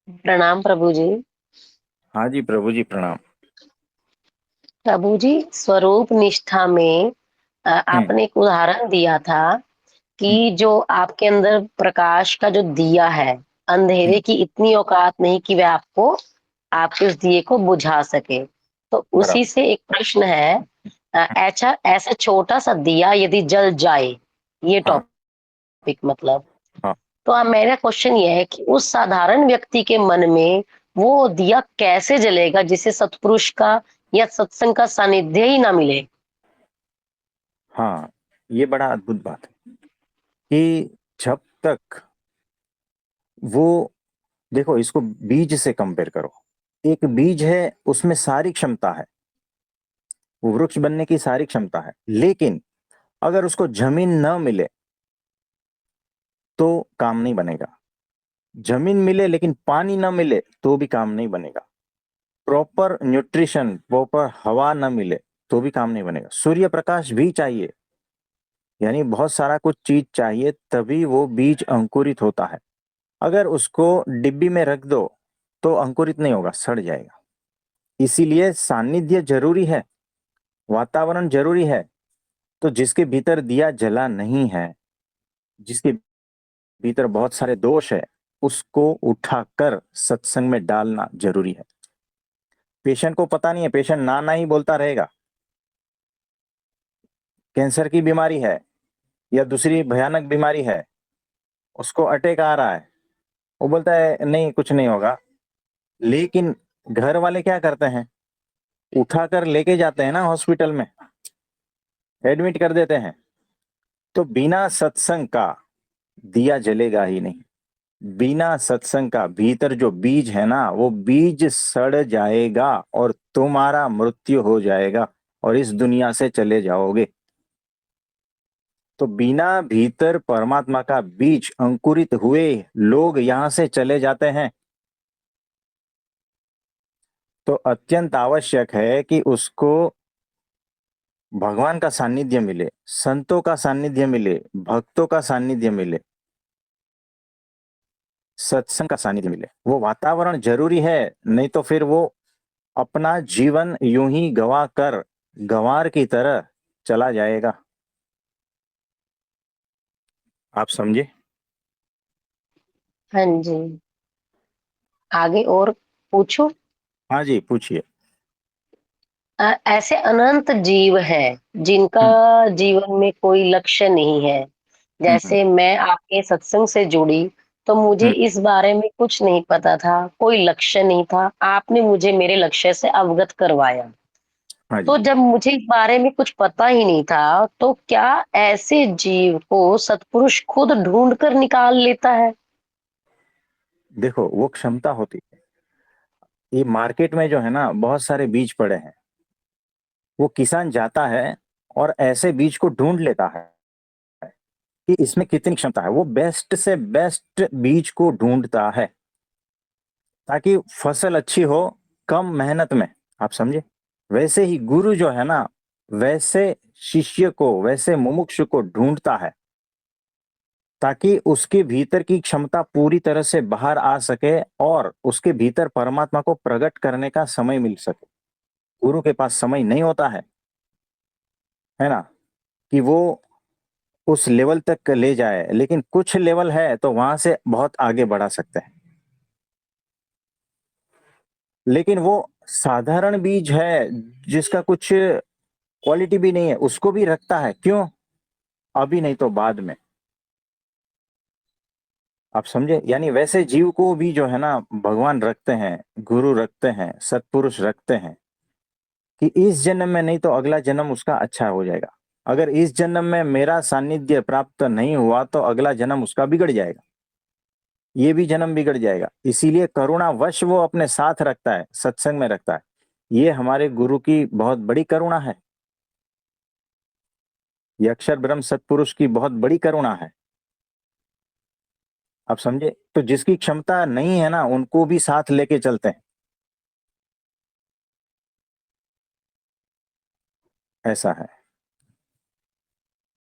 प्रणाम प्रभु जी। हाँ जी प्रभु जी प्रणाम। प्रभु जी, स्वरूप निष्ठा में हम्म। आपने एक उदाहरण दिया था कि हम्म। जो आपके अंदर प्रकाश का जो दिया है, अंधेरे हम्म। की इतनी औकात नहीं कि वह आपको आपके उस दिए को बुझा सके। तो उसी बराबर। से एक प्रश्न है। ऐसा ऐसा छोटा सा दिया यदि जल जाए, ये हाँ। टॉपिक मतलब, हाँ। तो अब मेरा क्वेश्चन ये है कि उस साधारण व्यक्ति के मन में वो दिया कैसे जलेगा जिसे सतपुरुष का या सत्संग का सानिध्य ही ना मिले। हाँ, ये बड़ा अद्भुत बात है कि जब तक वो, देखो इसको बीज से कंपेयर करो। एक बीज है, उसमें सारी क्षमता है, वो वृक्ष बनने की सारी क्षमता है, लेकिन अगर उसको जमीन न मिले तो काम नहीं बनेगा। जमीन मिले लेकिन पानी न मिले तो भी काम नहीं बनेगा। प्रॉपर न्यूट्रिशन, प्रॉपर हवा न मिले तो भी काम नहीं बनेगा। सूर्य प्रकाश भी चाहिए, यानी बहुत सारा कुछ चीज चाहिए तभी वो बीज अंकुरित होता है। अगर उसको डिब्बी में रख दो तो अंकुरित नहीं होगा, सड़ जाएगा। इसीलिए सानिध्य जरूरी है, वातावरण जरूरी है। तो जिसके भीतर दिया जला नहीं है, जिसके भीतर बहुत सारे दोष है, उसको उठाकर सत्संग में डालना जरूरी है। पेशेंट को पता नहीं है, पेशेंट ना ना ही बोलता रहेगा। कैंसर की बीमारी है या दूसरी भयानक बीमारी है, उसको अटैक आ रहा है, वो बोलता है नहीं कुछ नहीं होगा। लेकिन घर वाले क्या करते हैं, उठाकर लेके जाते हैं ना हॉस्पिटल में, एडमिट कर देते हैं। तो बिना सत्संग का दिया जलेगा ही नहीं। बिना सत्संग का भीतर जो बीज है ना, वो बीज सड़ जाएगा और तुम्हारा मृत्यु हो जाएगा और इस दुनिया से चले जाओगे। तो बिना भीतर परमात्मा का बीज अंकुरित हुए लोग यहां से चले जाते हैं। तो अत्यंत आवश्यक है कि उसको भगवान का सानिध्य मिले, संतों का सानिध्य मिले, भक्तों का सानिध्य मिले, सत्संग का सानिध्य मिले। वो वातावरण जरूरी है, नहीं तो फिर वो अपना जीवन यूं ही गवा कर गंवार की तरह चला जाएगा। आप समझे? हाँ जी, आगे और पूछो। हाँ जी, पूछिए। ऐसे अनंत जीव हैं जिनका हम्म। जीवन में कोई लक्ष्य नहीं है। हम्म। जैसे मैं आपके सत्संग से जुड़ी, तो मुझे हम्म। इस बारे में कुछ नहीं पता था, कोई लक्ष्य नहीं था। आपने मुझे मेरे लक्ष्य से अवगत करवाया। हाँ जी। तो जब मुझे इस बारे में कुछ पता ही नहीं था, तो क्या ऐसे जीव को सतपुरुष खुद ढूंढ कर निकाल लेता है? देखो, वो क्षमता होती है। ये मार्केट में जो है ना, बहुत सारे बीज पड़े हैं। वो किसान जाता है और ऐसे बीज को ढूंढ लेता है कि इसमें कितनी क्षमता है। वो बेस्ट से बेस्ट बीज को ढूंढता है ताकि फसल अच्छी हो, कम मेहनत में। आप समझे? वैसे ही गुरु जो है ना, वैसे शिष्य को, वैसे मुमुक्षु को ढूंढता है ताकि उसके भीतर की क्षमता पूरी तरह से बाहर आ सके और उसके भीतर परमात्मा को प्रकट करने का समय मिल सके। गुरु के पास समय नहीं होता है ना, कि वो उस लेवल तक ले जाए, लेकिन कुछ लेवल है तो वहां से बहुत आगे बढ़ा सकते हैं। लेकिन वो साधारण बीज है जिसका कुछ क्वालिटी भी नहीं है, उसको भी रखता है। क्यों? अभी नहीं तो बाद में। आप समझे? यानी वैसे जीव को भी जो है ना, भगवान रखते हैं, गुरु रखते हैं, सत्पुरुष रखते हैं कि इस जन्म में नहीं तो अगला जन्म उसका अच्छा हो जाएगा। अगर इस जन्म में मेरा सानिध्य प्राप्त नहीं हुआ तो अगला जन्म उसका बिगड़ जाएगा, ये भी जन्म बिगड़ जाएगा। इसीलिए करुणावश वो अपने साथ रखता है, सत्संग में रखता है। ये हमारे गुरु की बहुत बड़ी करुणा है। ये अक्षर ब्रह्म सत्पुरुष की बहुत बड़ी करुणा है। आप समझे? तो जिसकी क्षमता नहीं है ना, उनको भी साथ लेके चलते हैं। ऐसा है।